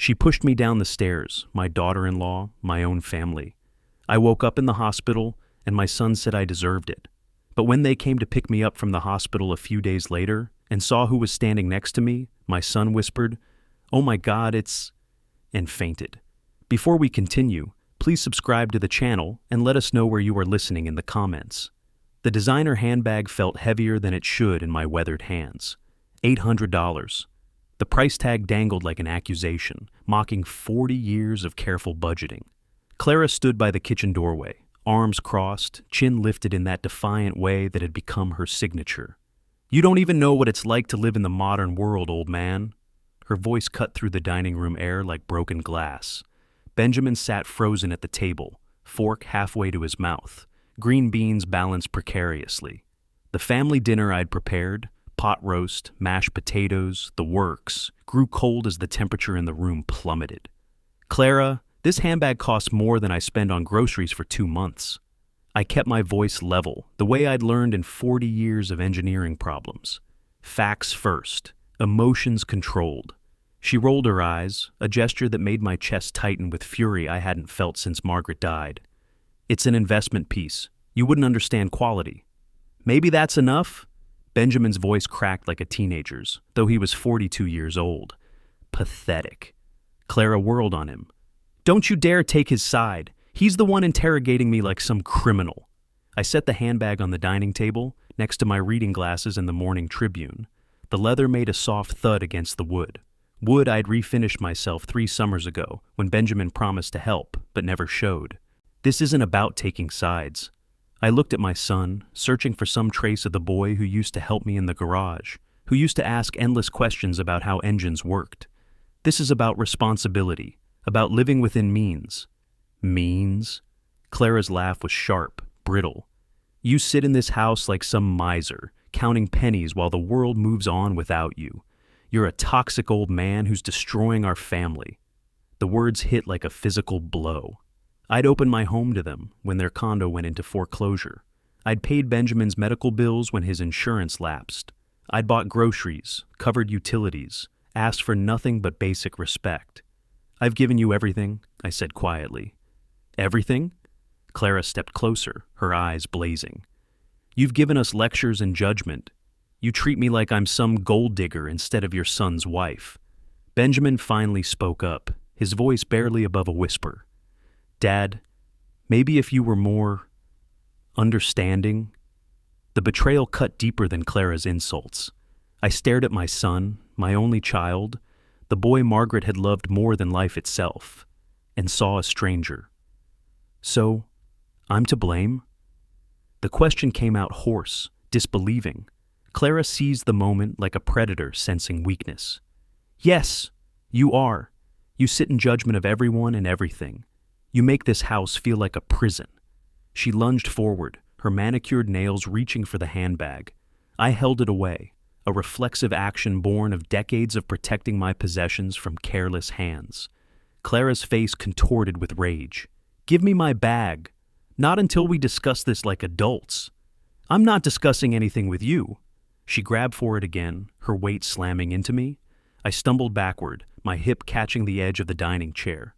She pushed me down the stairs, my daughter-in-law, my own family. I woke up in the hospital, and my son said I deserved it. But when they came to pick me up from the hospital a few days later and saw who was standing next to me, my son whispered, "Oh my God, it's..." and fainted. Before we continue, please subscribe to the channel and let us know where you are listening in the comments. The designer handbag felt heavier than it should in my weathered hands. $800. The price tag dangled like an accusation, mocking 40 years of careful budgeting. Clara stood by the kitchen doorway, arms crossed, chin lifted in that defiant way that had become her signature. "You don't even know what it's like to live in the modern world, old man." Her voice cut through the dining room air like broken glass. Benjamin sat frozen at the table, fork halfway to his mouth, green beans balanced precariously. The family dinner I'd prepared, pot roast, mashed potatoes, the works, grew cold as the temperature in the room plummeted. "Clara, this handbag costs more than I spend on groceries for 2 months." I kept my voice level, the way I'd learned in 40 years of engineering problems. Facts first, emotions controlled. She rolled her eyes, a gesture that made my chest tighten with fury I hadn't felt since Margaret died. "It's an investment piece. You wouldn't understand quality." "Maybe that's enough?" Benjamin's voice cracked like a teenager's, though he was 42 years old. Pathetic. Clara whirled on him. "Don't you dare take his side. He's the one interrogating me like some criminal." I set the handbag on the dining table, next to my reading glasses and the Morning Tribune. The leather made a soft thud against the wood. Wood I'd refinished myself 3 summers ago, when Benjamin promised to help, but never showed. This isn't about taking sides. I looked at my son, searching for some trace of the boy who used to help me in the garage, who used to ask endless questions about how engines worked. This is about responsibility, about living within means. Means? Clara's laugh was sharp, brittle. "You sit in this house like some miser, counting pennies while the world moves on without you. You're a toxic old man who's destroying our family." The words hit like a physical blow. I'd opened my home to them when their condo went into foreclosure. I'd paid Benjamin's medical bills when his insurance lapsed. I'd bought groceries, covered utilities, asked for nothing but basic respect. "I've given you everything," I said quietly. "Everything?" Clara stepped closer, her eyes blazing. "You've given us lectures and judgment. You treat me like I'm some gold digger instead of your son's wife." Benjamin finally spoke up, his voice barely above a whisper. "Dad, maybe if you were more understanding." The betrayal cut deeper than Clara's insults. I stared at my son, my only child, the boy Margaret had loved more than life itself, and saw a stranger. "So, I'm to blame?" The question came out hoarse, disbelieving. Clara seized the moment like a predator sensing weakness. "Yes, you are. You sit in judgment of everyone and everything. You make this house feel like a prison." She lunged forward, her manicured nails reaching for the handbag. I held it away, a reflexive action born of decades of protecting my possessions from careless hands. Clara's face contorted with rage. "Give me my bag. Not until we discuss this like adults." "I'm not discussing anything with you." She grabbed for it again, her weight slamming into me. I stumbled backward, my hip catching the edge of the dining chair.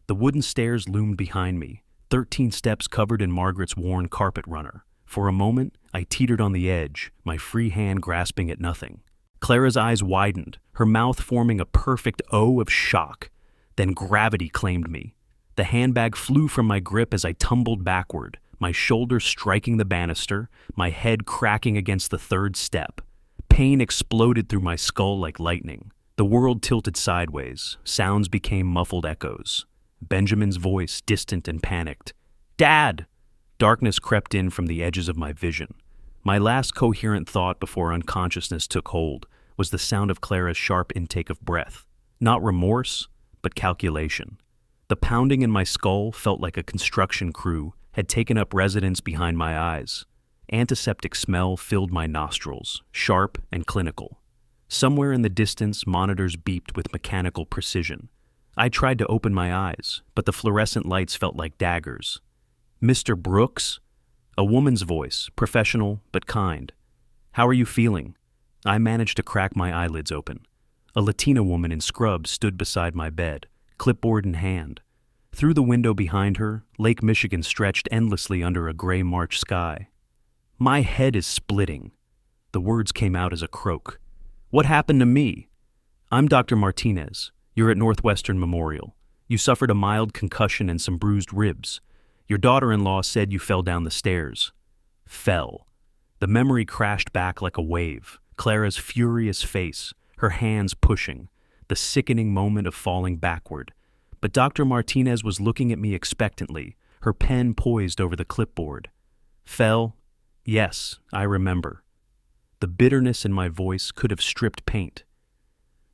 The wooden stairs loomed behind me, 13 steps covered in Margaret's worn carpet runner. For a moment, I teetered on the edge, my free hand grasping at nothing. Clara's eyes widened, her mouth forming a perfect O of shock. Then gravity claimed me. The handbag flew from my grip as I tumbled backward, my shoulder striking the banister, my head cracking against the 3rd step. Pain exploded through my skull like lightning. The world tilted sideways, sounds became muffled echoes. Benjamin's voice, distant and panicked. "Dad!" Darkness crept in from the edges of my vision. My last coherent thought before unconsciousness took hold was the sound of Clara's sharp intake of breath. Not remorse, but calculation. The pounding in my skull felt like a construction crew had taken up residence behind my eyes. Antiseptic smell filled my nostrils, sharp and clinical. Somewhere in the distance, monitors beeped with mechanical precision. I tried to open my eyes, but the fluorescent lights felt like daggers. "Mr. Brooks?" A woman's voice, professional but kind. "How are you feeling?" I managed to crack my eyelids open. A Latina woman in scrubs stood beside my bed, clipboard in hand. Through the window behind her, Lake Michigan stretched endlessly under a gray March sky. My head is splitting. The words came out as a croak. What happened to me? I'm Dr. Martinez. You're at Northwestern Memorial. You suffered a mild concussion and some bruised ribs. Your daughter-in-law said you fell down the stairs. Fell. The memory crashed back like a wave. Clara's furious face, her hands pushing, the sickening moment of falling backward. But Dr. Martinez was looking at me expectantly, her pen poised over the clipboard. Fell? Yes, I remember. The bitterness in my voice could have stripped paint.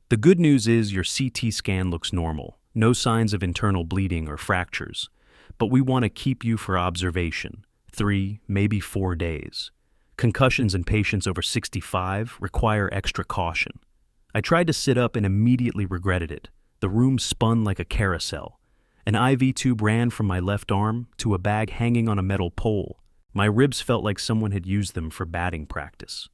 The good news is your CT scan looks normal, no signs of internal bleeding or fractures, but we want to keep you for observation, 3, maybe 4 days. Concussions in patients over 65 require extra caution. I tried to sit up and immediately regretted it. The room spun like a carousel. An IV tube ran from my left arm to a bag hanging on a metal pole. My ribs felt like someone had used them for batting practice.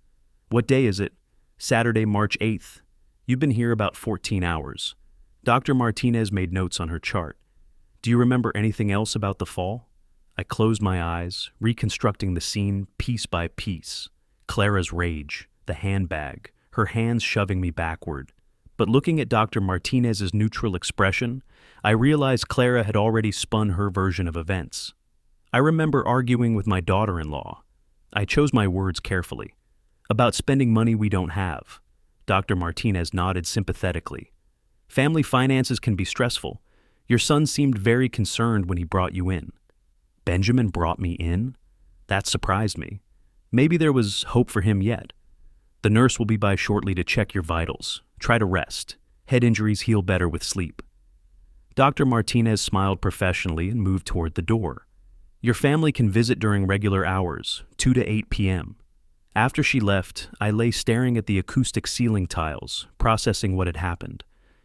What day is it? Saturday, March 8th. You've been here about 14 hours. Dr. Martinez made notes on her chart. Do you remember anything else about the fall? I closed my eyes, reconstructing the scene piece by piece. Clara's rage, the handbag, her hands shoving me backward. But looking at Dr. Martinez's neutral expression, I realized Clara had already spun her version of events. I remember arguing with my daughter-in-law. I chose my words carefully. About spending money we don't have. Dr. Martinez nodded sympathetically. Family finances can be stressful. Your son seemed very concerned when he brought you in. Benjamin brought me in? That surprised me. Maybe there was hope for him yet. The nurse will be by shortly to check your vitals. Try to rest. Head injuries heal better with sleep. Dr. Martinez smiled professionally and moved toward the door. Your family can visit during regular hours, 2 to 8 p.m. After she left, I lay staring at the acoustic ceiling tiles, processing what had happened.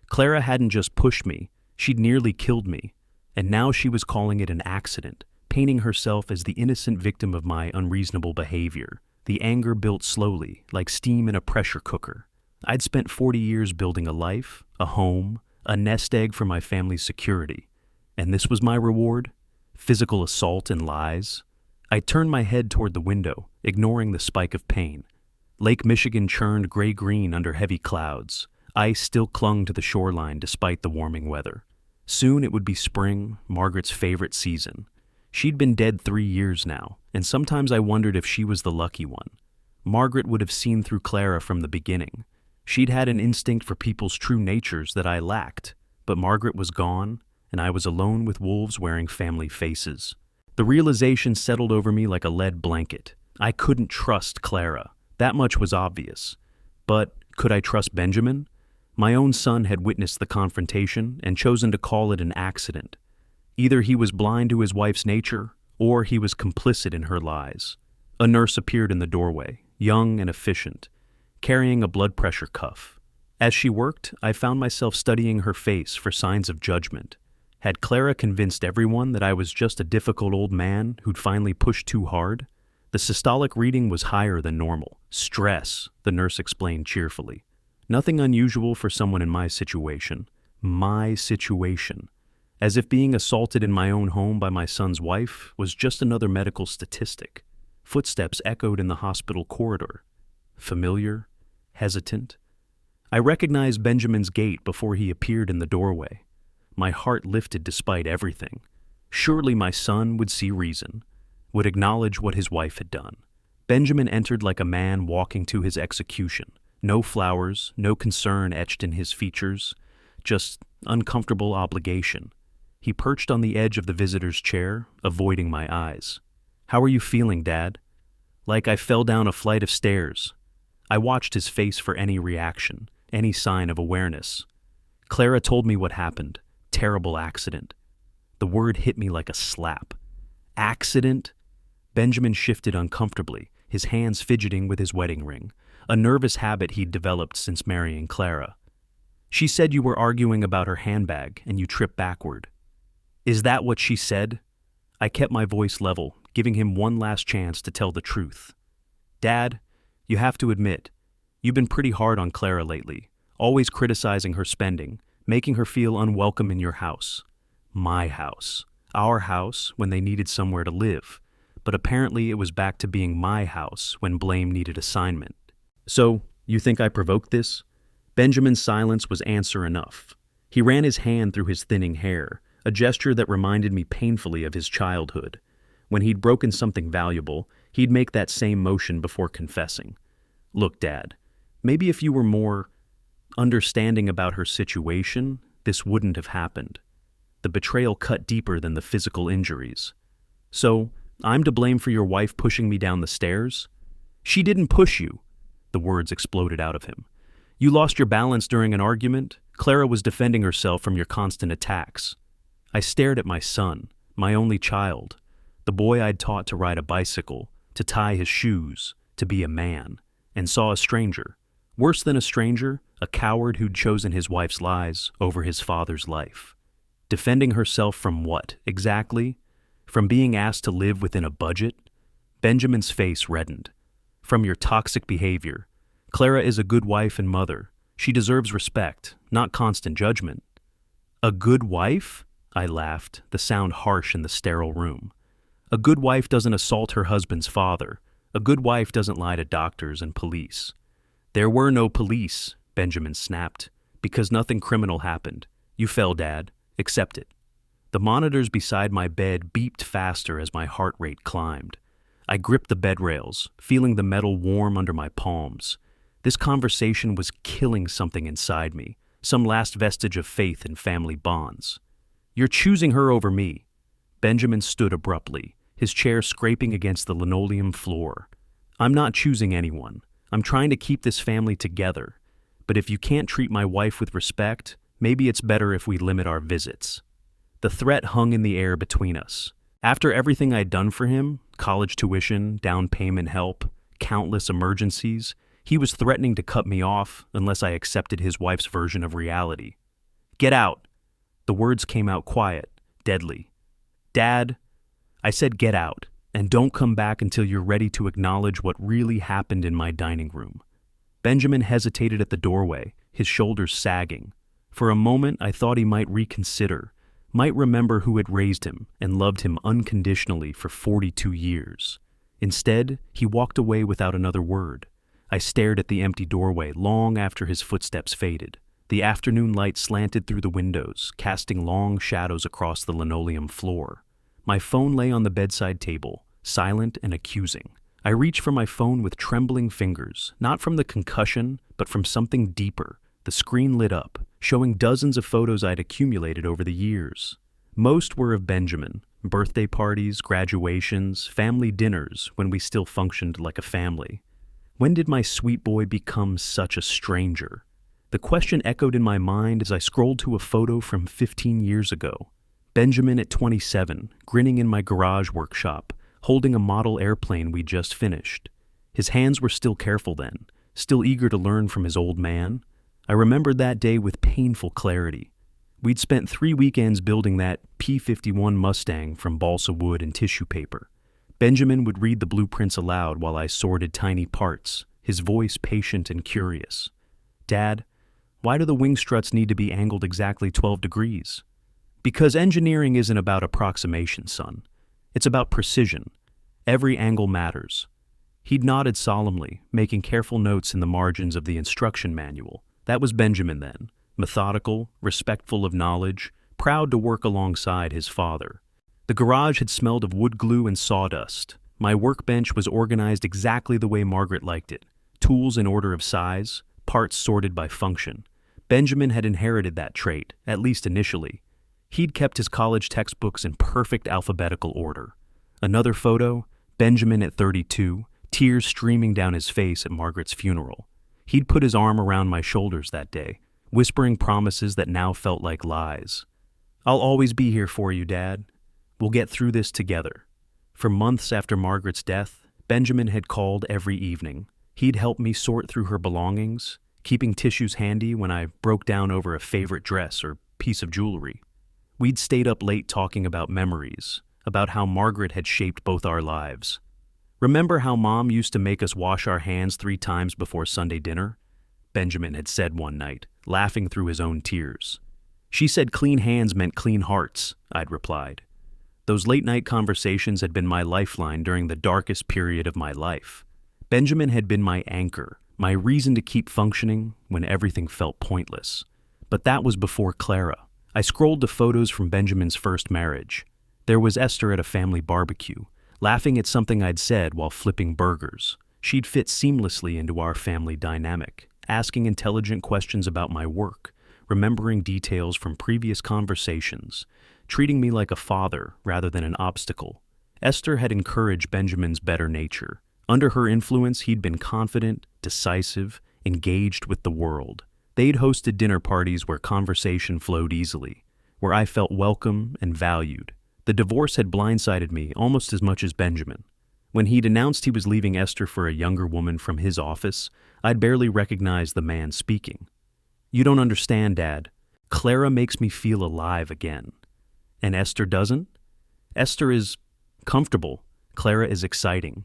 Clara hadn't just pushed me, she'd nearly killed me, and now she was calling it an accident, painting herself as the innocent victim of my unreasonable behavior. The anger built slowly, like steam in a pressure cooker. I'd spent 40 years building a life, a home, a nest egg for my family's security. And this was my reward? Physical assault and lies? I turned my head toward the window, ignoring the spike of pain. Lake Michigan churned gray-green under heavy clouds. Ice still clung to the shoreline despite the warming weather. Soon it would be spring, Margaret's favorite season. She'd been dead 3 years now, and sometimes I wondered if she was the lucky one. Margaret would have seen through Clara from the beginning. She'd had an instinct for people's true natures that I lacked, but Margaret was gone, and I was alone with wolves wearing family faces. The realization settled over me like a lead blanket. I couldn't trust Clara. That much was obvious. But could I trust Benjamin? My own son had witnessed the confrontation and chosen to call it an accident. Either he was blind to his wife's nature, or he was complicit in her lies. A nurse appeared in the doorway, young and efficient, carrying a blood pressure cuff. As she worked, I found myself studying her face for signs of judgment. Had Clara convinced everyone that I was just a difficult old man who'd finally pushed too hard? The systolic reading was higher than normal. Stress, the nurse explained cheerfully. Nothing unusual for someone in my situation. My situation. As if being assaulted in my own home by my son's wife was just another medical statistic. Footsteps echoed in the hospital corridor. Familiar, hesitant. I recognized Benjamin's gait before he appeared in the doorway. My heart lifted despite everything. Surely my son would see reason, would acknowledge what his wife had done. Benjamin entered like a man walking to his execution. No flowers, no concern etched in his features, just uncomfortable obligation. He perched on the edge of the visitor's chair, avoiding my eyes. "How are you feeling, Dad?" Like I fell down a flight of stairs. I watched his face for any reaction, any sign of awareness. Clara told me what happened. Terrible accident. The word hit me like a slap. Accident? Benjamin shifted uncomfortably, his hands fidgeting with his wedding ring, a nervous habit he'd developed since marrying Clara. "She said you were arguing about her handbag and you tripped backward." "Is that what she said?" I kept my voice level, giving him one last chance to tell the truth. "Dad, you have to admit, you've been pretty hard on Clara lately, always criticizing her spending, making her feel unwelcome in your house. My house. Our house when they needed somewhere to live. But apparently it was back to being my house when blame needed assignment. So, you think I provoked this? Benjamin's silence was answer enough. He ran his hand through his thinning hair, a gesture that reminded me painfully of his childhood. When he'd broken something valuable, he'd make that same motion before confessing. Look, Dad, maybe if you were more understanding about her situation, this wouldn't have happened. The betrayal cut deeper than the physical injuries. So, I'm to blame for your wife pushing me down the stairs? She didn't push you. The words exploded out of him. You lost your balance during an argument. Clara was defending herself from your constant attacks. I stared at my son, my only child, the boy I'd taught to ride a bicycle, to tie his shoes, to be a man, and saw a stranger. Worse than a stranger, a coward who'd chosen his wife's lies over his father's life. Defending herself from what, exactly? From being asked to live within a budget? Benjamin's face reddened. From your toxic behavior. Clara is a good wife and mother. She deserves respect, not constant judgment. A good wife? I laughed, the sound harsh in the sterile room. A good wife doesn't assault her husband's father. A good wife doesn't lie to doctors and police. There were no police, Benjamin snapped, because nothing criminal happened. You fell, Dad. Accept it. The monitors beside my bed beeped faster as my heart rate climbed. I gripped the bed rails, feeling the metal warm under my palms. This conversation was killing something inside me, some last vestige of faith in family bonds. You're choosing her over me. Benjamin stood abruptly, his chair scraping against the linoleum floor. I'm not choosing anyone. I'm trying to keep this family together. But if you can't treat my wife with respect, maybe it's better if we limit our visits. The threat hung in the air between us. After everything I'd done for him, college tuition, down payment help, countless emergencies, he was threatening to cut me off unless I accepted his wife's version of reality. Get out! The words came out quiet, deadly. Dad, I said get out, and don't come back until you're ready to acknowledge what really happened in my dining room. Benjamin hesitated at the doorway, his shoulders sagging. For a moment, I thought he might reconsider, might remember who had raised him and loved him unconditionally for 42 years. Instead, he walked away without another word. I stared at the empty doorway long after his footsteps faded. The afternoon light slanted through the windows, casting long shadows across the linoleum floor. My phone lay on the bedside table, silent and accusing. I reached for my phone with trembling fingers, not from the concussion, but from something deeper. The screen lit up, showing dozens of photos I'd accumulated over the years. Most were of Benjamin, birthday parties, graduations, family dinners when we still functioned like a family. When did my sweet boy become such a stranger? The question echoed in my mind as I scrolled to a photo from 15 years ago. Benjamin at 27, grinning in my garage workshop, holding a model airplane we'd just finished. His hands were still careful then, still eager to learn from his old man. I remembered that day with painful clarity. We'd spent 3 weekends building that P-51 Mustang from balsa wood and tissue paper. Benjamin would read the blueprints aloud while I sorted tiny parts, his voice patient and curious. Dad, why do the wing struts need to be angled exactly 12 degrees? Because engineering isn't about approximation, son. It's about precision. Every angle matters. He'd nodded solemnly, making careful notes in the margins of the instruction manual. That was Benjamin then, methodical, respectful of knowledge, proud to work alongside his father. The garage had smelled of wood glue and sawdust. My workbench was organized exactly the way Margaret liked it. Tools in order of size, parts sorted by function. Benjamin had inherited that trait, at least initially. He'd kept his college textbooks in perfect alphabetical order. Another photo, Benjamin at 32, tears streaming down his face at Margaret's funeral. He'd put his arm around my shoulders that day, whispering promises that now felt like lies. I'll always be here for you, Dad. We'll get through this together. For months after Margaret's death, Benjamin had called every evening. He'd help me sort through her belongings, keeping tissues handy when I broke down over a favorite dress or piece of jewelry. We'd stayed up late talking about memories, about how Margaret had shaped both our lives. Remember how Mom used to make us wash our hands 3 times before Sunday dinner? Benjamin had said one night, laughing through his own tears. She said clean hands meant clean hearts, I'd replied. Those late-night conversations had been my lifeline during the darkest period of my life. Benjamin had been my anchor, my reason to keep functioning when everything felt pointless. But that was before Clara. I scrolled to photos from Benjamin's first marriage. There was Esther at a family barbecue, laughing at something I'd said while flipping burgers. She'd fit seamlessly into our family dynamic, asking intelligent questions about my work, remembering details from previous conversations, treating me like a father rather than an obstacle. Esther had encouraged Benjamin's better nature. Under her influence, he'd been confident, decisive, engaged with the world. They'd hosted dinner parties where conversation flowed easily, where I felt welcome and valued. The divorce had blindsided me almost as much as Benjamin. When he'd announced he was leaving Esther for a younger woman from his office, I'd barely recognized the man speaking. "You don't understand, Dad. Clara makes me feel alive again." "And Esther doesn't?" "Esther is comfortable. Clara is exciting."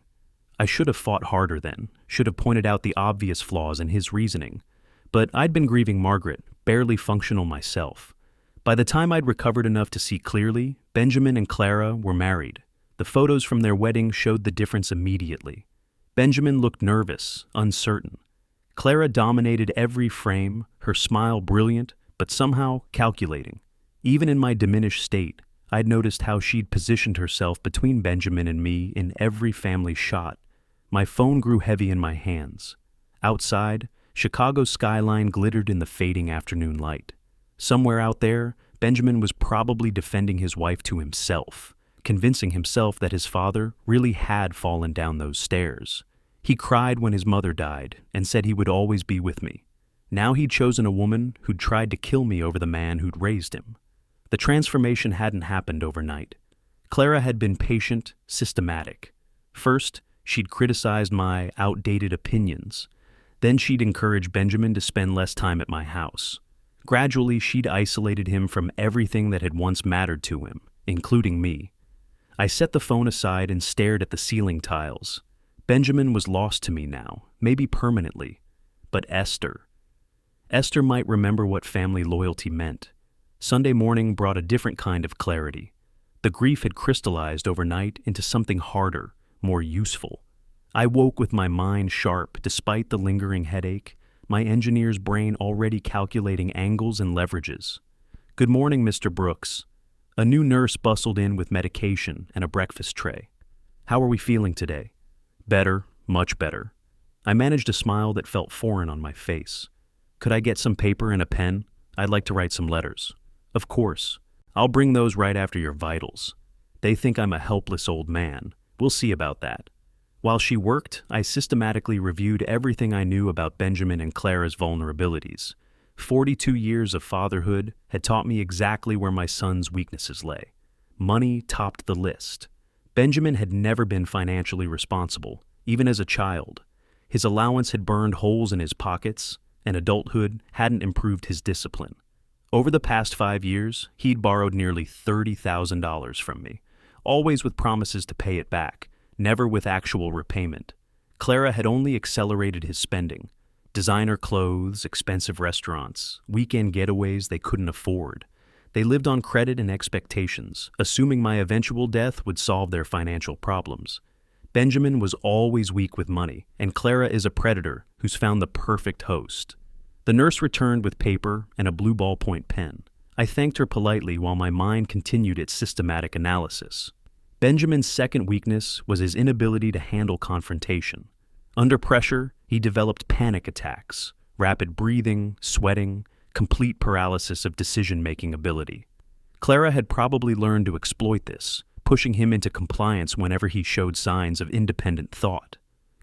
I should have fought harder then, should have pointed out the obvious flaws in his reasoning. But I'd been grieving Margaret, barely functional myself. By the time I'd recovered enough to see clearly, Benjamin and Clara were married. The photos from their wedding showed the difference immediately. Benjamin looked nervous, uncertain. Clara dominated every frame, her smile brilliant, but somehow calculating. Even in my diminished state, I'd noticed how she'd positioned herself between Benjamin and me in every family shot. My phone grew heavy in my hands. Outside, Chicago's skyline glittered in the fading afternoon light. Somewhere out there, Benjamin was probably defending his wife to himself, convincing himself that his father really had fallen down those stairs. He cried when his mother died and said he would always be with me. Now he'd chosen a woman who'd tried to kill me over the man who'd raised him. The transformation hadn't happened overnight. Clara had been patient, systematic. First, she'd criticized my outdated opinions. Then she'd encouraged Benjamin to spend less time at my house. Gradually, she'd isolated him from everything that had once mattered to him, including me. I set the phone aside and stared at the ceiling tiles. Benjamin was lost to me now, maybe permanently. But Esther might remember what family loyalty meant. Sunday morning brought a different kind of clarity. The grief had crystallized overnight into something harder, more useful. I woke with my mind sharp despite the lingering headache, my engineer's brain already calculating angles and leverages. "Good morning, Mr. Brooks." A new nurse bustled in with medication and a breakfast tray. "How are we feeling today?" "Better, much better." I managed a smile that felt foreign on my face. "Could I get some paper and a pen? I'd like to write some letters." "Of course. I'll bring those right after your vitals." They think I'm a helpless old man. We'll see about that. While she worked, I systematically reviewed everything I knew about Benjamin and Clara's vulnerabilities. 42 years of fatherhood had taught me exactly where my son's weaknesses lay. Money topped the list. Benjamin had never been financially responsible, even as a child. His allowance had burned holes in his pockets, and adulthood hadn't improved his discipline. Over the past 5 years, he'd borrowed nearly $30,000 from me, always with promises to pay it back, never with actual repayment. Clara had only accelerated his spending. Designer clothes, expensive restaurants, weekend getaways they couldn't afford. They lived on credit and expectations, assuming my eventual death would solve their financial problems. Benjamin was always weak with money, and Clara is a predator who's found the perfect host. The nurse returned with paper and a blue ballpoint pen. I thanked her politely while my mind continued its systematic analysis. Benjamin's second weakness was his inability to handle confrontation. Under pressure, he developed panic attacks, rapid breathing, sweating, complete paralysis of decision-making ability. Clara had probably learned to exploit this, pushing him into compliance whenever he showed signs of independent thought.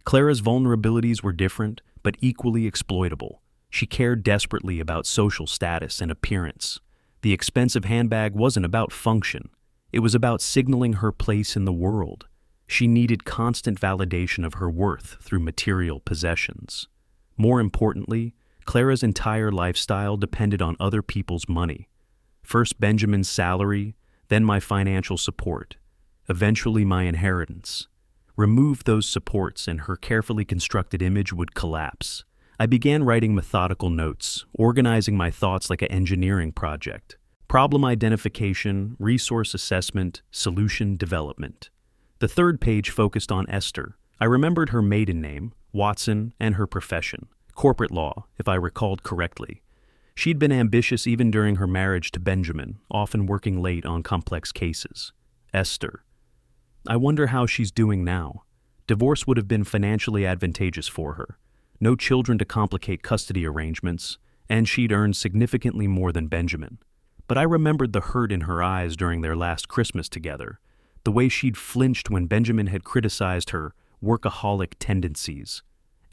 Clara's vulnerabilities were different, but equally exploitable. She cared desperately about social status and appearance. The expensive handbag wasn't about function. It was about signaling her place in the world. She needed constant validation of her worth through material possessions. More importantly, Clara's entire lifestyle depended on other people's money. First Benjamin's salary, then my financial support, eventually my inheritance. Remove those supports and her carefully constructed image would collapse. I began writing methodical notes, organizing my thoughts like an engineering project. problem identification, resource assessment, solution development. The third page focused on Esther. I remembered her maiden name, Watson, and her profession, corporate law, if I recalled correctly. She'd been ambitious even during her marriage to Benjamin, often working late on complex cases. Esther. I wonder how she's doing now. Divorce would have been financially advantageous for her. No children to complicate custody arrangements, and she'd earned significantly more than Benjamin. But I remembered the hurt in her eyes during their last Christmas together, the way she'd flinched when Benjamin had criticized her workaholic tendencies.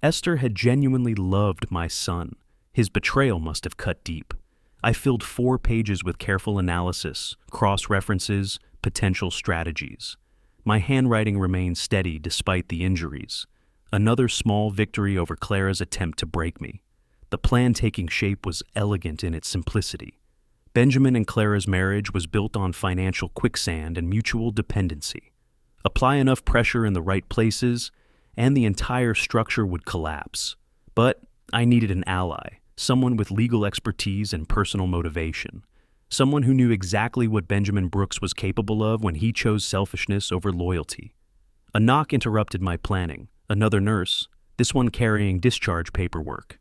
Esther had genuinely loved my son. His betrayal must have cut deep. I filled 4 pages with careful analysis, cross-references, potential strategies. My handwriting remained steady despite the injuries. Another small victory over Clara's attempt to break me. The plan taking shape was elegant in its simplicity. Benjamin and Clara's marriage was built on financial quicksand and mutual dependency. Apply enough pressure in the right places, and the entire structure would collapse. But I needed an ally, someone with legal expertise and personal motivation. Someone who knew exactly what Benjamin Brooks was capable of when he chose selfishness over loyalty. A knock interrupted my planning. Another nurse, this one carrying discharge paperwork.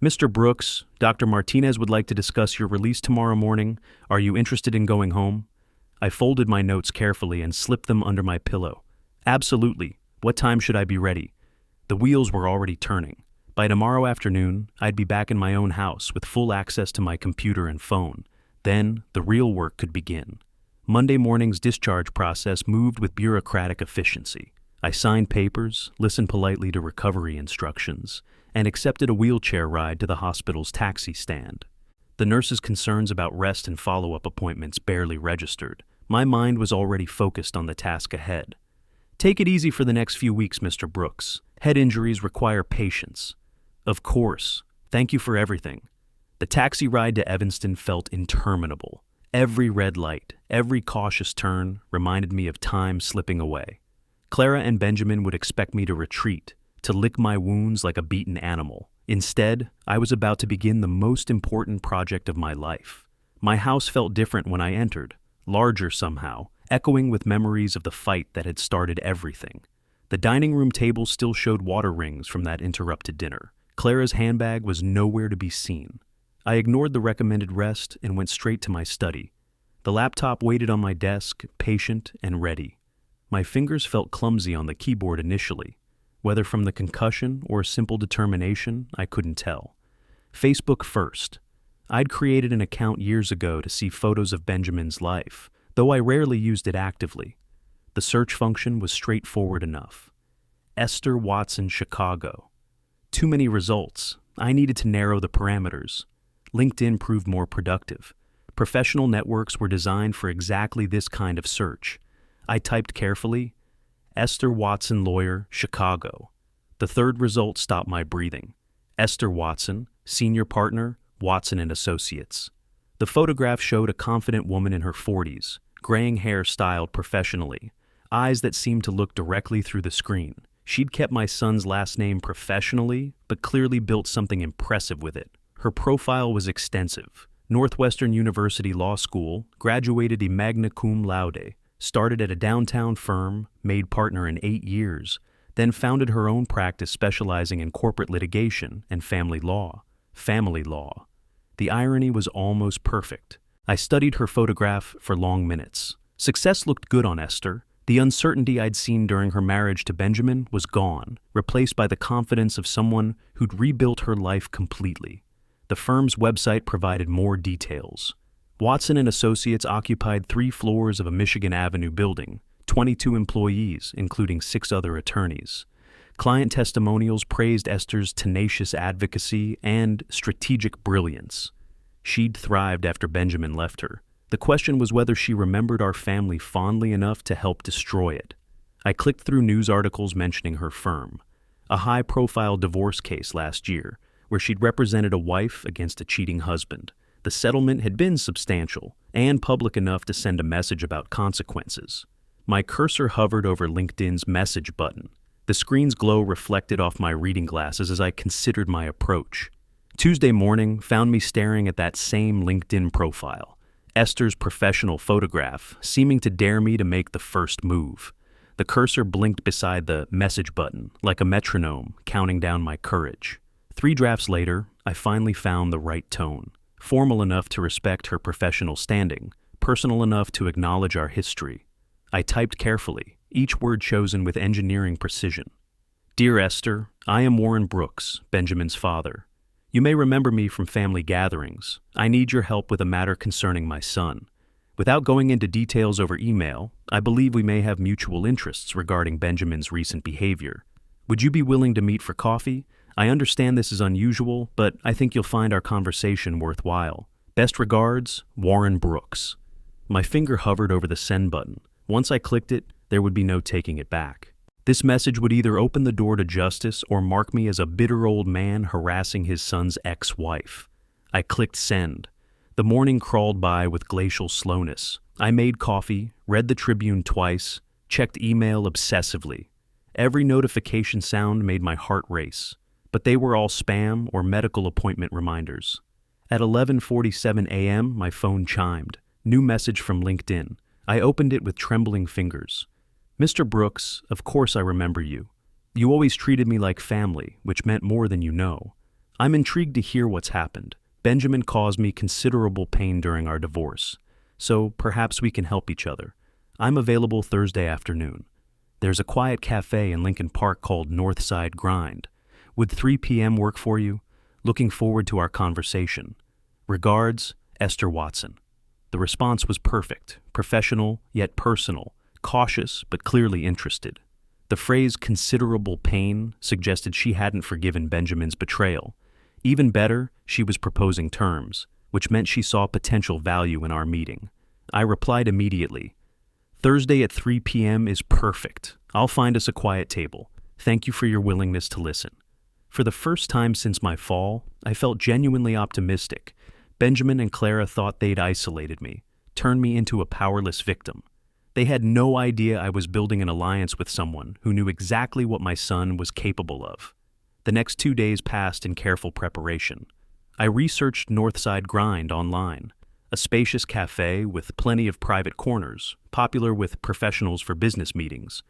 Mr. Brooks, Dr. Martinez would like to discuss your release tomorrow morning. Are you interested in going home? I folded my notes carefully and slipped them under my pillow. Absolutely. What time should I be ready? The wheels were already turning. By tomorrow afternoon, I'd be back in my own house with full access to my computer and phone. Then, the real work could begin. Monday morning's discharge process moved with bureaucratic efficiency. I signed papers, listened politely to recovery instructions, and accepted a wheelchair ride to the hospital's taxi stand. The nurse's concerns about rest and follow-up appointments barely registered. My mind was already focused on the task ahead. Take it easy for the next few weeks, Mr. Brooks. Head injuries require patience. Of course. Thank you for everything. The taxi ride to Evanston felt interminable. Every red light, every cautious turn reminded me of time slipping away. Clara and Benjamin would expect me to retreat, to lick my wounds like a beaten animal. Instead, I was about to begin the most important project of my life. My house felt different when I entered, larger somehow, echoing with memories of the fight that had started everything. The dining room table still showed water rings from that interrupted dinner. Clara's handbag was nowhere to be seen. I ignored the recommended rest and went straight to my study. The laptop waited on my desk, patient and ready. My fingers felt clumsy on the keyboard initially. Whether from the concussion or simple determination, I couldn't tell. Facebook first. I'd created an account years ago to see photos of Benjamin's life, though I rarely used it actively. The search function was straightforward enough. Esther Watson, Chicago. Too many results. I needed to narrow the parameters. LinkedIn proved more productive. Professional networks were designed for exactly this kind of search. I typed carefully, Esther Watson, lawyer, Chicago. The third result stopped my breathing. Esther Watson, senior partner, Watson and Associates. The photograph showed a confident woman in her 40s, graying hair styled professionally, eyes that seemed to look directly through the screen. She'd kept my son's last name professionally, but clearly built something impressive with it. Her profile was extensive. Northwestern University Law School, graduated magna cum laude, started at a downtown firm, made partner in 8 years, then founded her own practice specializing in corporate litigation and family law. Family law. The irony was almost perfect. I studied her photograph for long minutes. Success looked good on Esther. The uncertainty I'd seen during her marriage to Benjamin was gone, replaced by the confidence of someone who'd rebuilt her life completely. The firm's website provided more details. Watson and Associates occupied 3 floors of a Michigan Avenue building, 22 employees, including 6 other attorneys. Client testimonials praised Esther's tenacious advocacy and strategic brilliance. She'd thrived after Benjamin left her. The question was whether she remembered our family fondly enough to help destroy it. I clicked through news articles mentioning her firm. A high-profile divorce case last year, where she'd represented a wife against a cheating husband. The settlement had been substantial and public enough to send a message about consequences. My cursor hovered over LinkedIn's message button. The screen's glow reflected off my reading glasses as I considered my approach. Tuesday morning found me staring at that same LinkedIn profile. Esther's professional photograph, seeming to dare me to make the first move. The cursor blinked beside the message button, like a metronome, counting down my courage. 3 drafts later, I finally found the right tone, formal enough to respect her professional standing, personal enough to acknowledge our history. I typed carefully, each word chosen with engineering precision. Dear Esther, I am Warren Brooks, Benjamin's father. You may remember me from family gatherings. I need your help with a matter concerning my son. Without going into details over email, I believe we may have mutual interests regarding Benjamin's recent behavior. Would you be willing to meet for coffee? I understand this is unusual, but I think you'll find our conversation worthwhile. Best regards, Warren Brooks. My finger hovered over the send button. Once I clicked it, there would be no taking it back. This message would either open the door to justice or mark me as a bitter old man harassing his son's ex-wife. I clicked send. The morning crawled by with glacial slowness. I made coffee, read the Tribune twice, checked email obsessively. Every notification sound made my heart race, but they were all spam or medical appointment reminders. At 11:47 a.m., my phone chimed. New message from LinkedIn. I opened it with trembling fingers. Mr. Brooks, of course I remember you. You always treated me like family, which meant more than you know. I'm intrigued to hear what's happened. Benjamin caused me considerable pain during our divorce, so perhaps we can help each other. I'm available Thursday afternoon. There's a quiet cafe in Lincoln Park called Northside Grind. Would 3 p.m. work for you? Looking forward to our conversation. Regards, Esther Watson. The response was perfect, professional yet personal, cautious but clearly interested. The phrase considerable pain suggested she hadn't forgiven Benjamin's betrayal. Even better, she was proposing terms, which meant she saw potential value in our meeting. I replied immediately. Thursday at 3 p.m. is perfect. I'll find us a quiet table. Thank you for your willingness to listen. For the first time since my fall, I felt genuinely optimistic. Benjamin and Clara thought they'd isolated me, turned me into a powerless victim. They had no idea I was building an alliance with someone who knew exactly what my son was capable of. The next 2 days passed in careful preparation. I researched Northside Grind online, a spacious cafe with plenty of private corners, popular with professionals for business meetings.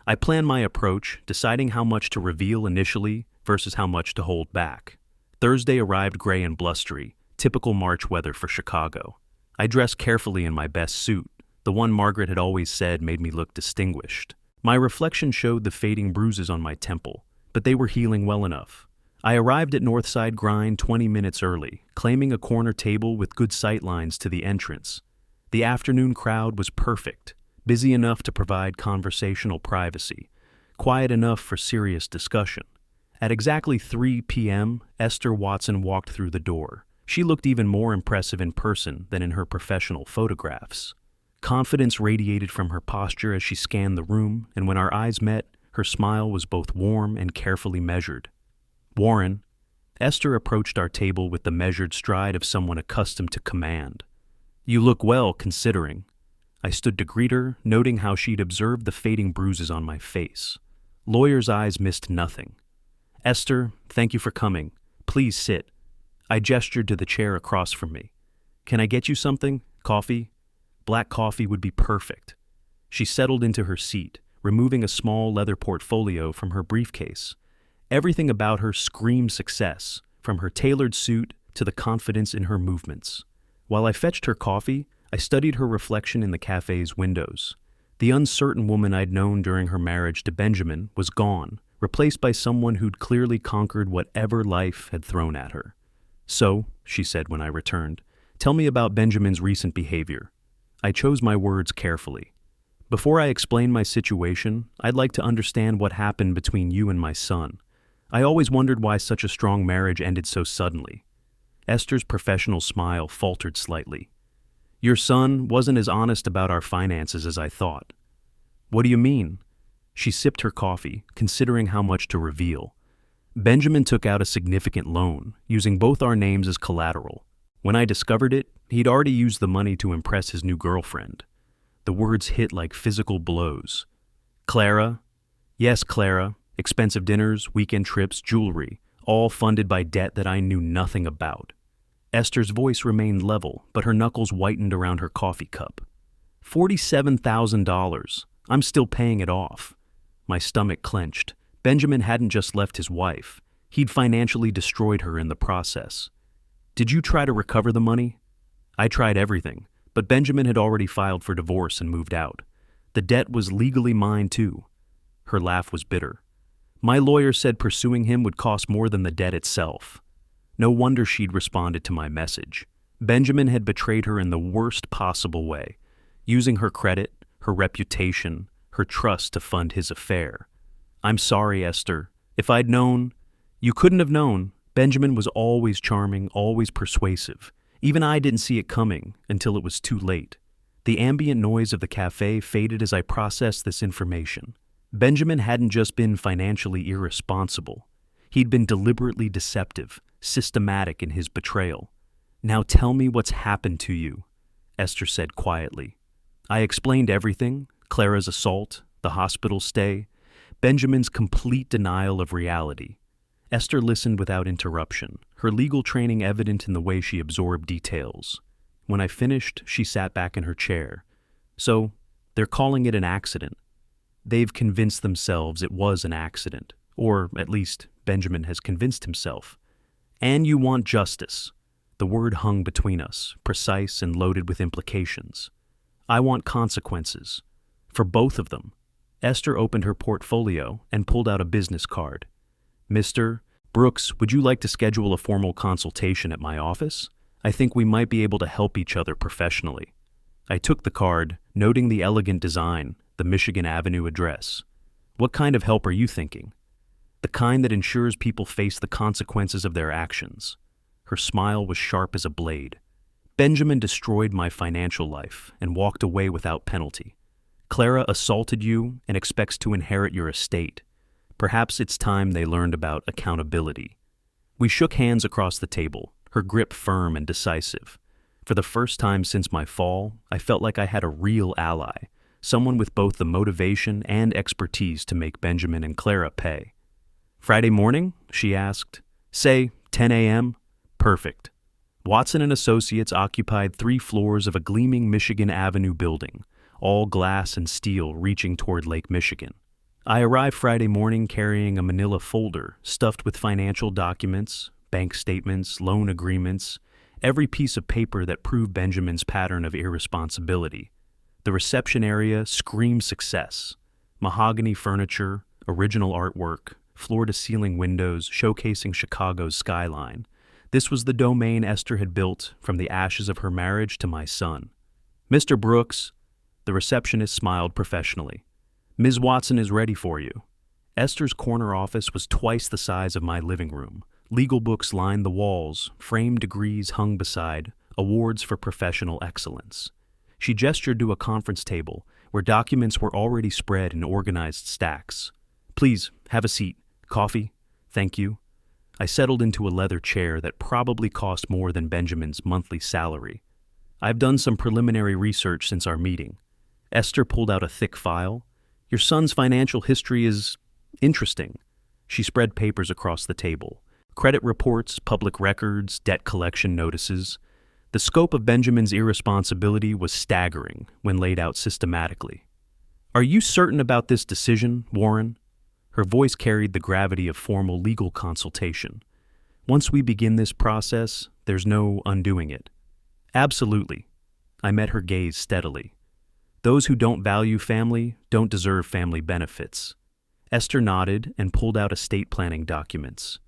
I planned my approach, deciding how much to reveal initially versus how much to hold back. Thursday arrived gray and blustery, typical March weather for Chicago. I dressed carefully in my best suit, the one Margaret had always said made me look distinguished. My reflection showed the fading bruises on my temple, but they were healing well enough. I arrived at Northside Grind 20 minutes early, claiming a corner table with good sightlines to the entrance. The afternoon crowd was perfect, busy enough to provide conversational privacy, quiet enough for serious discussion. At exactly 3 p.m., Esther Watson walked through the door. She looked even more impressive in person than in her professional photographs. Confidence radiated from her posture as she scanned the room, and when our eyes met, her smile was both warm and carefully measured. Warren, Esther approached our table with the measured stride of someone accustomed to command. You look well, considering. I stood to greet her, noting how she'd observed the fading bruises on my face. Lawyer's eyes missed nothing. Esther, thank you for coming. Please sit. I gestured to the chair across from me. Can I get you something? Coffee? Black coffee would be perfect. She settled into her seat, removing a small leather portfolio from her briefcase. Everything about her screamed success, from her tailored suit to the confidence in her movements. While I fetched her coffee, I studied her reflection in the cafe's windows. The uncertain woman I'd known during her marriage to Benjamin was gone, replaced by someone who'd clearly conquered whatever life had thrown at her. So, she said when I returned, tell me about Benjamin's recent behavior. I chose my words carefully. Before I explain my situation, I'd like to understand what happened between you and my son. I always wondered why such a strong marriage ended so suddenly. Esther's professional smile faltered slightly. Your son wasn't as honest about our finances as I thought. What do you mean? She sipped her coffee, considering how much to reveal. Benjamin took out a significant loan, using both our names as collateral. When I discovered it, he'd already used the money to impress his new girlfriend. The words hit like physical blows. Clara? Yes, Clara. Expensive dinners, weekend trips, jewelry, all funded by debt that I knew nothing about. Esther's voice remained level, but her knuckles whitened around her coffee cup. $47,000. I'm still paying it off. My stomach clenched. Benjamin hadn't just left his wife. He'd financially destroyed her in the process. Did you try to recover the money? I tried everything, but Benjamin had already filed for divorce and moved out. The debt was legally mine too. Her laugh was bitter. My lawyer said pursuing him would cost more than the debt itself. No wonder she'd responded to my message. Benjamin had betrayed her in the worst possible way, using her credit, her reputation, her trust to fund his affair. I'm sorry, Esther. If I'd known... You couldn't have known. Benjamin was always charming, always persuasive. Even I didn't see it coming until it was too late. The ambient noise of the cafe faded as I processed this information. Benjamin hadn't just been financially irresponsible. He'd been deliberately deceptive, systematic in his betrayal. Now tell me what's happened to you, Esther said quietly. I explained everything, Clara's assault, the hospital stay, Benjamin's complete denial of reality. Esther listened without interruption, her legal training evident in the way she absorbed details. When I finished, she sat back in her chair. So, they're calling it an accident. They've convinced themselves it was an accident, or at least Benjamin has convinced himself. And you want justice. The word hung between us, precise and loaded with implications. I want consequences. For both of them. Esther opened her portfolio and pulled out a business card. Mr. Brooks, would you like to schedule a formal consultation at my office? I think we might be able to help each other professionally. I took the card, noting the elegant design, the Michigan Avenue address. What kind of help are you thinking? The kind that ensures people face the consequences of their actions. Her smile was sharp as a blade. Benjamin destroyed my financial life and walked away without penalty. Clara assaulted you and expects to inherit your estate. Perhaps it's time they learned about accountability. We shook hands across the table, her grip firm and decisive. For the first time since my fall, I felt like I had a real ally, someone with both the motivation and expertise to make Benjamin and Clara pay. Friday morning? She asked. Say, 10 a.m.? Perfect. Watson and Associates occupied 3 floors of a gleaming Michigan Avenue building, all glass and steel reaching toward Lake Michigan. I arrived Friday morning carrying a manila folder stuffed with financial documents, bank statements, loan agreements, every piece of paper that proved Benjamin's pattern of irresponsibility. The reception area screamed success. Mahogany furniture, original artwork, floor-to-ceiling windows showcasing Chicago's skyline. This was the domain Esther had built from the ashes of her marriage to my son. Mr. Brooks, the receptionist smiled professionally. Ms. Watson is ready for you. Esther's corner office was twice the size of my living room. Legal books lined the walls, framed degrees hung beside, awards for professional excellence. She gestured to a conference table where documents were already spread in organized stacks. Please, have a seat. Coffee? Thank you. I settled into a leather chair that probably cost more than Benjamin's monthly salary. I've done some preliminary research since our meeting. Esther pulled out a thick file. Your son's financial history is interesting. She spread papers across the table. Credit reports, public records, debt collection notices. The scope of Benjamin's irresponsibility was staggering when laid out systematically. Are you certain about this decision, Warren? Her voice carried the gravity of formal legal consultation. Once we begin this process, there's no undoing it. Absolutely. I met her gaze steadily. Those who don't value family don't deserve family benefits. Esther nodded and pulled out estate planning documents.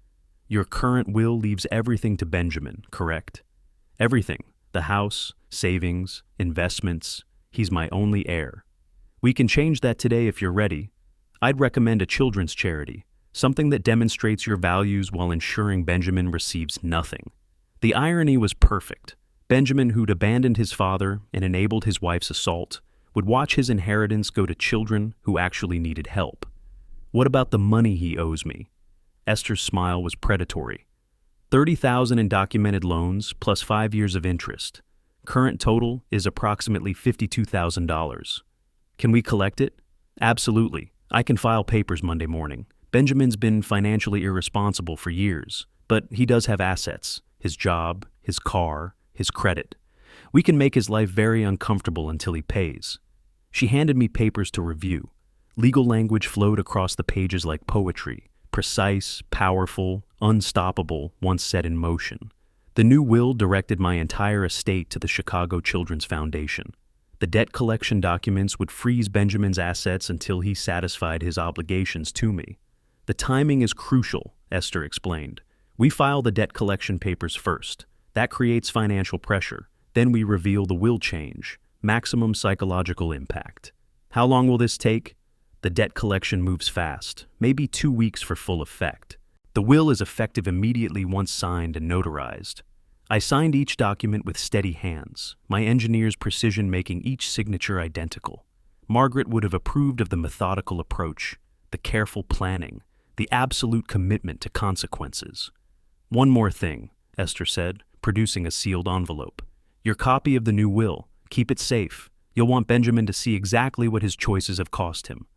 Your current will leaves everything to Benjamin, correct? Everything. The house, savings, investments. He's my only heir. We can change that today if you're ready. I'd recommend a children's charity, something that demonstrates your values while ensuring Benjamin receives nothing. The irony was perfect. Benjamin, who'd abandoned his father and enabled his wife's assault, would watch his inheritance go to children who actually needed help. What about the money he owes me? Esther's smile was predatory. $30,000 in documented loans plus 5 years of interest. Current total is approximately $52,000. Can we collect it? Absolutely. I can file papers Monday morning. Benjamin's been financially irresponsible for years, but he does have assets. his job, his car, his credit. We can make his life very uncomfortable until he pays. She handed me papers to review. Legal language flowed across the pages like poetry, precise, powerful, unstoppable, once set in motion. The new will directed my entire estate to the Chicago Children's Foundation. The debt collection documents would freeze Benjamin's assets until he satisfied his obligations to me. The timing is crucial, Esther explained. We file the debt collection papers first. That creates financial pressure. Then we reveal the will change. Maximum psychological impact. How long will this take? The debt collection moves fast, maybe 2 weeks for full effect. The will is effective immediately once signed and notarized. I signed each document with steady hands, my engineer's precision making each signature identical. Margaret would have approved of the methodical approach, the careful planning, the absolute commitment to consequences. One more thing, Esther said, producing a sealed envelope. Your copy of the new will. Keep it safe. You'll want Benjamin to see exactly what his choices have cost him.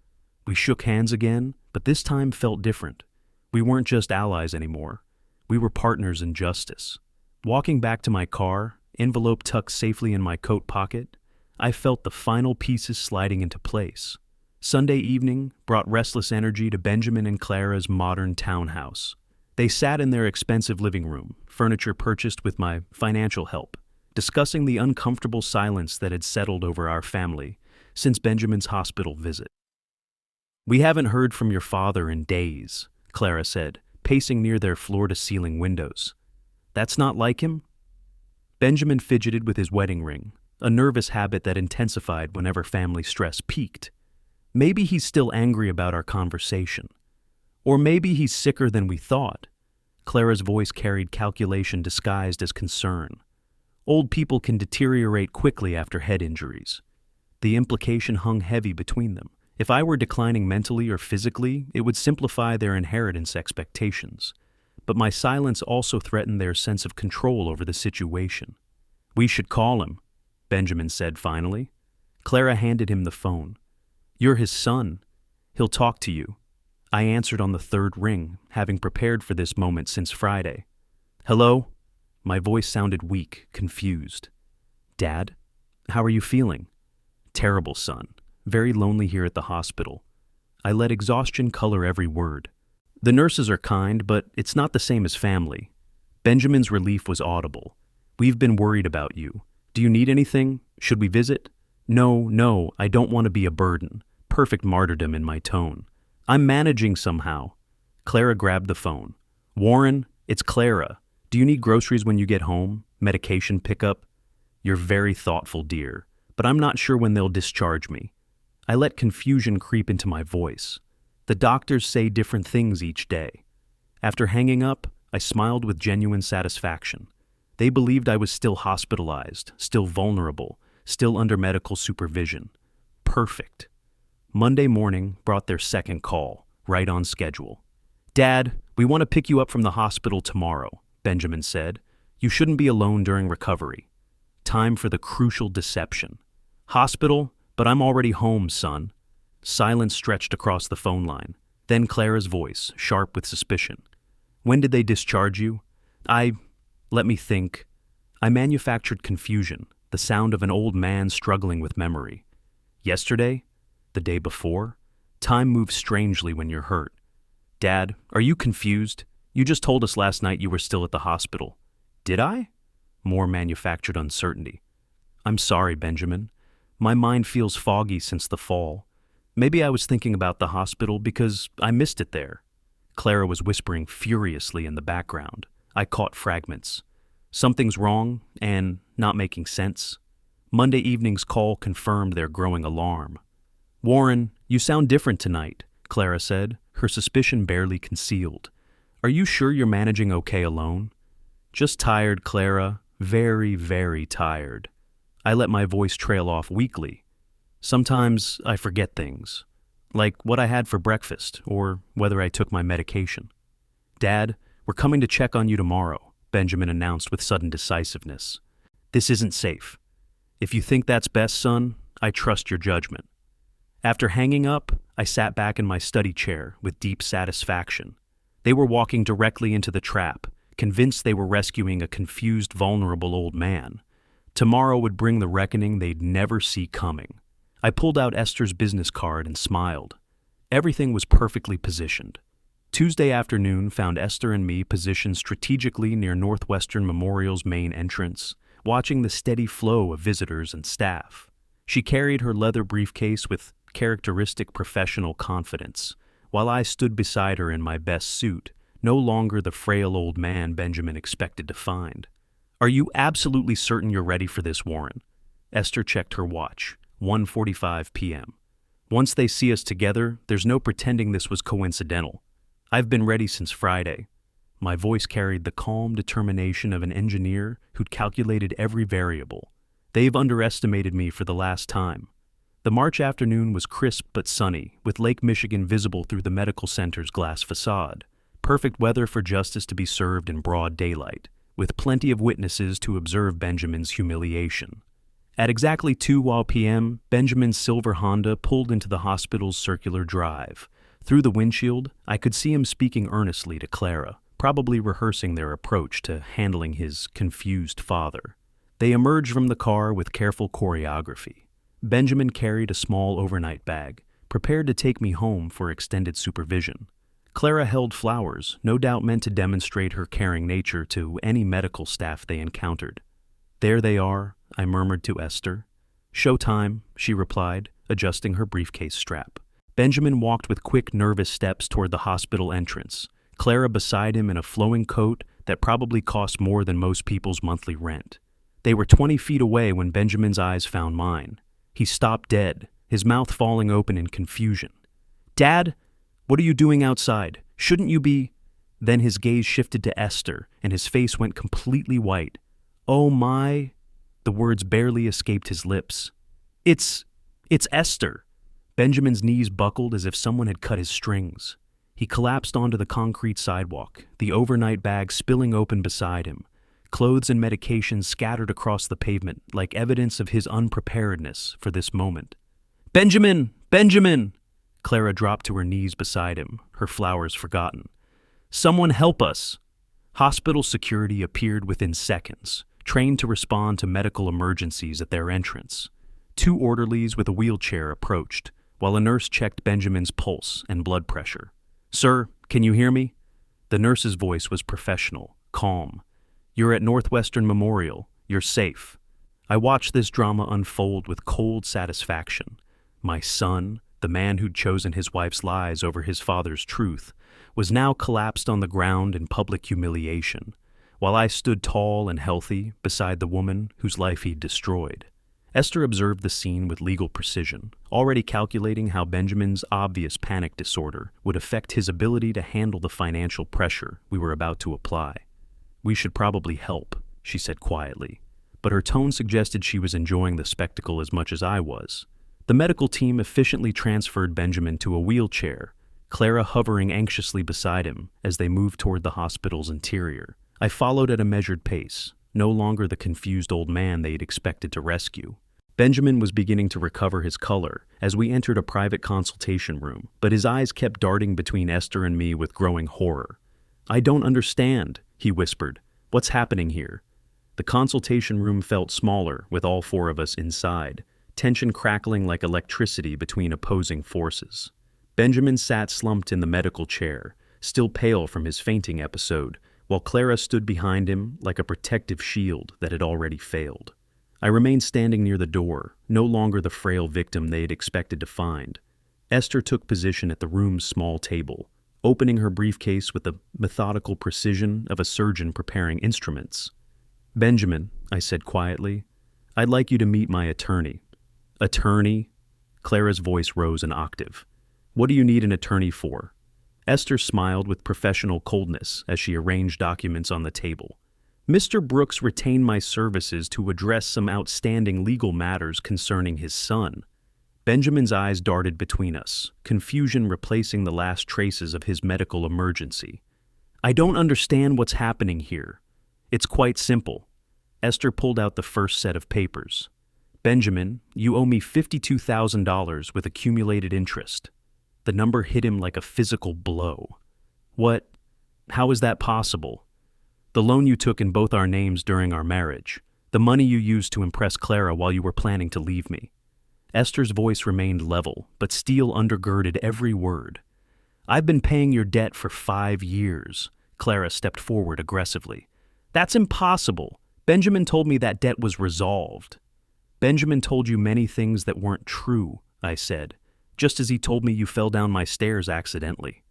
We shook hands again, but this time felt different. We weren't just allies anymore. We were partners in justice. Walking back to my car, envelope tucked safely in my coat pocket, I felt the final pieces sliding into place. Sunday evening brought restless energy to Benjamin and Clara's modern townhouse. They sat in their expensive living room, furniture purchased with my financial help, discussing the uncomfortable silence that had settled over our family since Benjamin's hospital visit. We haven't heard from your father in days, Clara said, pacing near their floor-to-ceiling windows. That's not like him? Benjamin fidgeted with his wedding ring, a nervous habit that intensified whenever family stress peaked. Maybe he's still angry about our conversation. Or maybe he's sicker than we thought. Clara's voice carried calculation disguised as concern. Old people can deteriorate quickly after head injuries. The implication hung heavy between them. If I were declining mentally or physically, it would simplify their inheritance expectations. But my silence also threatened their sense of control over the situation. We should call him, Benjamin said finally. Clara handed him the phone. You're his son. He'll talk to you. I answered on the third ring, having prepared for this moment since Friday. Hello? My voice sounded weak, confused. Dad? How are you feeling? Terrible, son. Very lonely here at the hospital. I let exhaustion color every word. The nurses are kind, but it's not the same as family. Benjamin's relief was audible. We've been worried about you. Do you need anything? Should we visit? No, I don't want to be a burden. Perfect martyrdom in my tone. I'm managing somehow. Clara grabbed the phone. Warren, it's Clara. Do you need groceries when you get home? Medication pickup? You're very thoughtful, dear, but I'm not sure when they'll discharge me. I let confusion creep into my voice. The doctors say different things each day. After hanging up, I smiled with genuine satisfaction. They believed I was still hospitalized, still vulnerable, still under medical supervision. Perfect. Monday morning brought their second call, right on schedule. Dad, we want to pick you up from the hospital tomorrow, Benjamin said. You shouldn't be alone during recovery. Time for the crucial deception. Hospital, but I'm already home, son. Silence stretched across the phone line. Then Clara's voice, sharp with suspicion. When did they discharge you? Let me think. I manufactured confusion, the sound of an old man struggling with memory. Yesterday? The day before? Time moves strangely when you're hurt. Dad, are you confused? You just told us last night you were still at the hospital. Did I? More manufactured uncertainty. I'm sorry, Benjamin. My mind feels foggy since the fall. Maybe I was thinking about the hospital because I missed it there. Clara was whispering furiously in the background. I caught fragments. Something's wrong and not making sense. Monday evening's call confirmed their growing alarm. Warren, you sound different tonight, Clara said, her suspicion barely concealed. Are you sure you're managing okay alone? Just tired, Clara. Very, very tired. I let my voice trail off weakly. Sometimes I forget things, like what I had for breakfast or whether I took my medication. Dad, we're coming to check on you tomorrow, Benjamin announced with sudden decisiveness. This isn't safe. If you think that's best, son, I trust your judgment. After hanging up, I sat back in my study chair with deep satisfaction. They were walking directly into the trap, convinced they were rescuing a confused, vulnerable old man. Tomorrow would bring the reckoning they'd never see coming. I pulled out Esther's business card and smiled. Everything was perfectly positioned. Tuesday afternoon found Esther and me positioned strategically near Northwestern Memorial's main entrance, watching the steady flow of visitors and staff. She carried her leather briefcase with characteristic professional confidence, while I stood beside her in my best suit, no longer the frail old man Benjamin expected to find. "Are you absolutely certain you're ready for this, Warren?" Esther checked her watch. 1:45 p.m. "Once they see us together, there's no pretending this was coincidental. I've been ready since Friday." My voice carried the calm determination of an engineer who'd calculated every variable. "They've underestimated me for the last time." The March afternoon was crisp but sunny, with Lake Michigan visible through the medical center's glass facade. Perfect weather for justice to be served in broad daylight, with plenty of witnesses to observe Benjamin's humiliation. At exactly 2 p.m., Benjamin's silver Honda pulled into the hospital's circular drive. Through the windshield, I could see him speaking earnestly to Clara, probably rehearsing their approach to handling his confused father. They emerged from the car with careful choreography. Benjamin carried a small overnight bag, prepared to take me home for extended supervision. Clara held flowers, no doubt meant to demonstrate her caring nature to any medical staff they encountered. "There they are," I murmured to Esther. "Showtime," she replied, adjusting her briefcase strap. Benjamin walked with quick, nervous steps toward the hospital entrance, Clara beside him in a flowing coat that probably cost more than most people's monthly rent. They were 20 feet away when Benjamin's eyes found mine. He stopped dead, his mouth falling open in confusion. "Dad, what are you doing outside? Shouldn't you be—" Then his gaze shifted to Esther, and his face went completely white. "Oh my—" The words barely escaped his lips. It's Esther." Benjamin's knees buckled as if someone had cut his strings. He collapsed onto the concrete sidewalk, the overnight bag spilling open beside him. Clothes and medications scattered across the pavement like evidence of his unpreparedness for this moment. "Benjamin! Benjamin!" Clara dropped to her knees beside him, her flowers forgotten. "Someone help us!" Hospital security appeared within seconds, trained to respond to medical emergencies at their entrance. 2 orderlies with a wheelchair approached, while a nurse checked Benjamin's pulse and blood pressure. "Sir, can you hear me?" The nurse's voice was professional, calm. "You're at Northwestern Memorial. You're safe." I watched this drama unfold with cold satisfaction. My son, the man who'd chosen his wife's lies over his father's truth, was now collapsed on the ground in public humiliation, while I stood tall and healthy beside the woman whose life he'd destroyed. Esther observed the scene with legal precision, already calculating how Benjamin's obvious panic disorder would affect his ability to handle the financial pressure we were about to apply. "We should probably help," she said quietly, but her tone suggested she was enjoying the spectacle as much as I was. The medical team efficiently transferred Benjamin to a wheelchair, Clara hovering anxiously beside him as they moved toward the hospital's interior. I followed at a measured pace, no longer the confused old man they'd expected to rescue. Benjamin was beginning to recover his color as we entered a private consultation room, but his eyes kept darting between Esther and me with growing horror. "I don't understand," he whispered. "What's happening here?" The consultation room felt smaller with all 4 of us inside, tension crackling like electricity between opposing forces. Benjamin sat slumped in the medical chair, still pale from his fainting episode, while Clara stood behind him like a protective shield that had already failed. I remained standing near the door, no longer the frail victim they had expected to find. Esther took position at the room's small table, opening her briefcase with the methodical precision of a surgeon preparing instruments. "Benjamin," I said quietly, "I'd like you to meet my attorney." "Attorney?" Clara's voice rose an octave. "What do you need an attorney for?" Esther smiled with professional coldness as she arranged documents on the table. "Mr. Brooks retained my services to address some outstanding legal matters concerning his son." Benjamin's eyes darted between us, confusion replacing the last traces of his medical emergency. "I don't understand what's happening here." "It's quite simple." Esther pulled out the first set of papers. "Benjamin, you owe me $52,000 with accumulated interest." The number hit him like a physical blow. "What? How is that possible?" The loan you took in both our names during our marriage. The money you used to impress Clara while you were planning to leave me." Esther's voice remained level, but steel undergirded every word. "I've been paying your debt for 5 years." Clara stepped forward aggressively. "That's impossible. Benjamin told me that debt was resolved." "Benjamin told you many things that weren't true," I said, "just as he told me you fell down my stairs accidentally."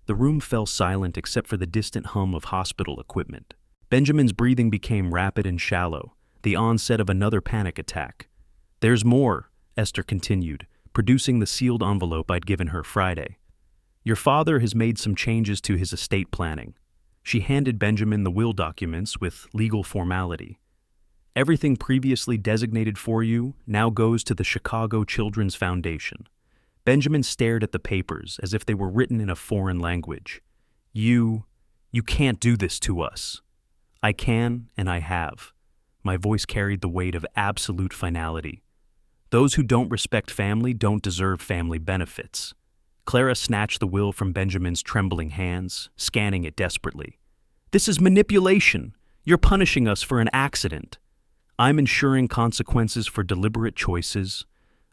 The room fell silent except for the distant hum of hospital equipment. Benjamin's breathing became rapid and shallow, the onset of another panic attack. "There's more," Esther continued, producing the sealed envelope I'd given her Friday. "Your father has made some changes to his estate planning." She handed Benjamin the will documents with legal formality. "Everything previously designated for you now goes to the Chicago Children's Foundation." Benjamin stared at the papers as if they were written in a foreign language. You can't do this to us." "I can, and I have." My voice carried the weight of absolute finality. "Those who don't respect family don't deserve family benefits." Clara snatched the will from Benjamin's trembling hands, scanning it desperately. "This is manipulation. You're punishing us for an accident." "I'm ensuring consequences for deliberate choices."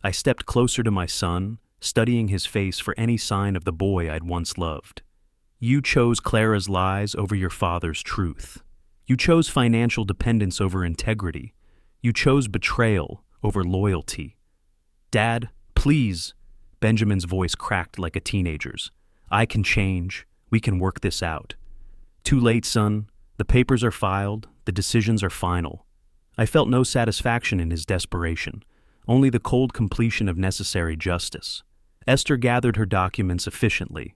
I stepped closer to my son, studying his face for any sign of the boy I'd once loved. "You chose Clara's lies over your father's truth. You chose financial dependence over integrity. You chose betrayal over loyalty." "Dad, please." Benjamin's voice cracked like a teenager's. "I can change. We can work this out." "Too late, son. The papers are filed. The decisions are final." I felt no satisfaction in his desperation, only the cold completion of necessary justice. Esther gathered her documents efficiently.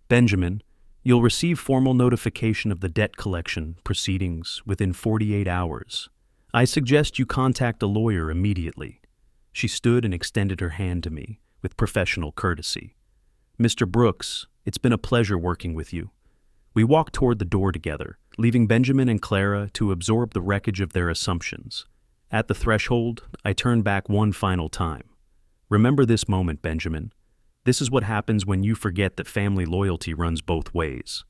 "Benjamin, you'll receive formal notification of the debt collection proceedings within 48 hours. I suggest you contact a lawyer immediately." She stood and extended her hand to me with professional courtesy. "Mr. Brooks, it's been a pleasure working with you." We walked toward the door together, leaving Benjamin and Clara to absorb the wreckage of their assumptions. At the threshold, I turned back one final time. "Remember this moment, Benjamin. This is what happens when you forget that family loyalty runs both ways."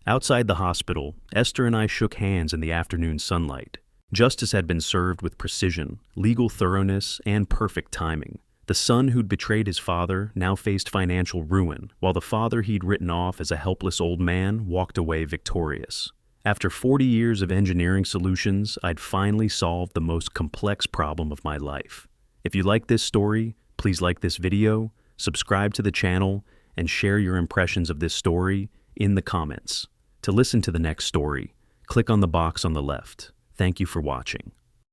Outside the hospital, Esther and I shook hands in the afternoon sunlight. Justice had been served with precision, legal thoroughness, and perfect timing. The son who'd betrayed his father now faced financial ruin, while the father he'd written off as a helpless old man walked away victorious. After 40 years of engineering solutions, I'd finally solved the most complex problem of my life. If you like this story, please like this video, subscribe to the channel, and share your impressions of this story in the comments. To listen to the next story, click on the box on the left. Thank you for watching.